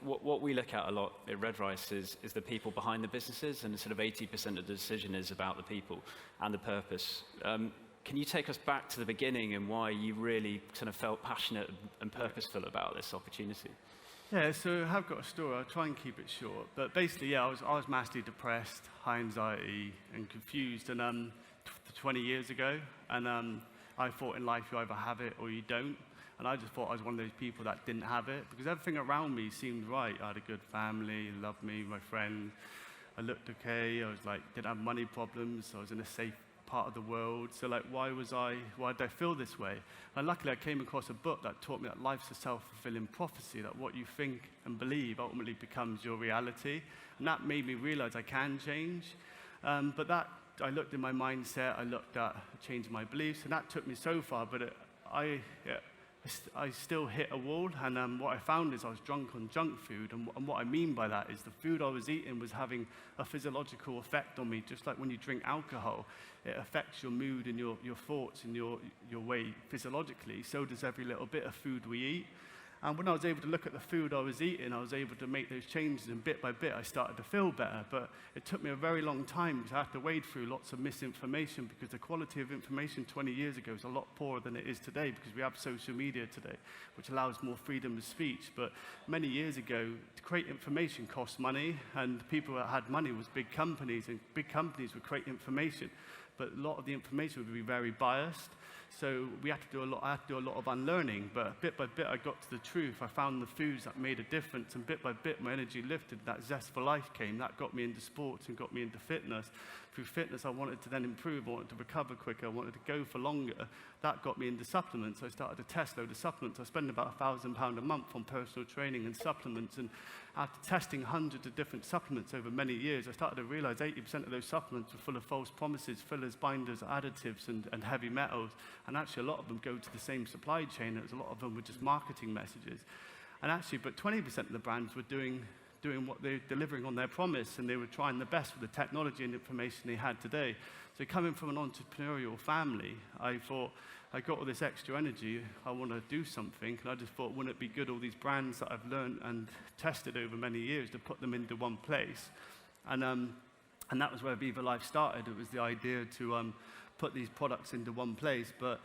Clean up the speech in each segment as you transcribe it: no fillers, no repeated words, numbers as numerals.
what we look at a lot at Red Rice is the people behind the businesses, and sort of 80% of the decision is about the people and the purpose. Can you take us back to the beginning and why you really kind of felt passionate and purposeful about this opportunity? Yeah, so I have got a story. I'll try and keep it short. But basically, yeah, I was massively depressed, high anxiety, and confused. And 20 years ago, and I thought in life you either have it or you don't. And I just thought I was one of those people that didn't have it, because everything around me seemed right. I had a good family, loved me, my friend. I looked okay. I was like, didn't have money problems. I was in a safe part of the world. So like, why did I feel this way? And luckily I came across a book that taught me that life's a self-fulfilling prophecy, that what you think and believe ultimately becomes your reality. And that made me realize I can change. But that, I looked in my mindset, I looked at changing my beliefs, and that took me so far, but I still hit a wall, and what I found is I was drunk on junk food, and what I mean by that is the food I was eating was having a physiological effect on me, just like when you drink alcohol, it affects your mood and your thoughts and your way physiologically. So does every little bit of food we eat. And when I was able to look at the food I was eating, I was able to make those changes, and bit by bit I started to feel better. But it took me a very long time, because I had to wade through lots of misinformation, because the quality of information 20 years ago is a lot poorer than it is today, because we have social media today, which allows more freedom of speech. But many years ago, to create information cost money, and people that had money was big companies, and big companies would create information. But a lot of the information would be very biased. So I had to do a lot of unlearning, but bit by bit I got to the truth. I found the foods that made a difference, and bit by bit my energy lifted. That zest for life came. That got me into sports and got me into fitness. Through fitness I wanted to then improve, I wanted to recover quicker, I wanted to go for longer. That got me into supplements. I started to test a load of supplements. I spend about £1,000 a month on personal training and supplements, and after testing hundreds of different supplements over many years, I started to realize 80% of those supplements were full of false promises, fillers, binders, additives, and heavy metals. And actually a lot of them go to the same supply chain, as a lot of them were just marketing messages. And actually, but 20% of the brands were doing what they're delivering on their promise, and they were trying the best with the technology and information they had today. So coming from an entrepreneurial family, I thought, I got all this extra energy, I want to do something, and I just thought, wouldn't it be good, all these brands that I've learned and tested over many years, to put them into one place? And that was where Vivo Life started. It was the idea to put these products into one place, but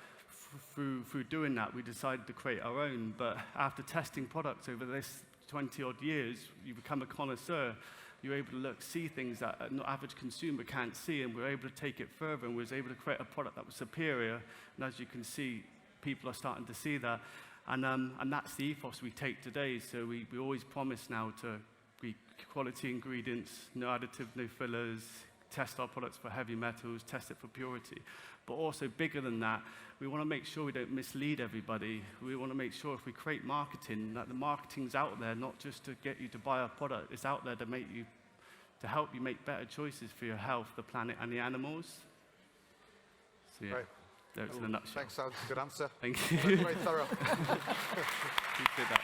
through doing that, we decided to create our own. But after testing products over this 20-odd years, you become a connoisseur. You're able to see things that an average consumer can't see, and we're able to take it further, and we was able to create a product that was superior. And as you can see, people are starting to see that. And that's the ethos we take today. So we always promise now to be quality ingredients, no additives, no fillers, test our products for heavy metals, test it for purity. But also bigger than that, we want to make sure we don't mislead everybody. We want to make sure if we create marketing, that the marketing's out there, not just to get you to buy our product, it's out there to help you make better choices for your health, the planet, and the animals. So yeah, that's in a nutshell. Thanks, Sam. Good answer. Thank you. Very thorough. Appreciate that.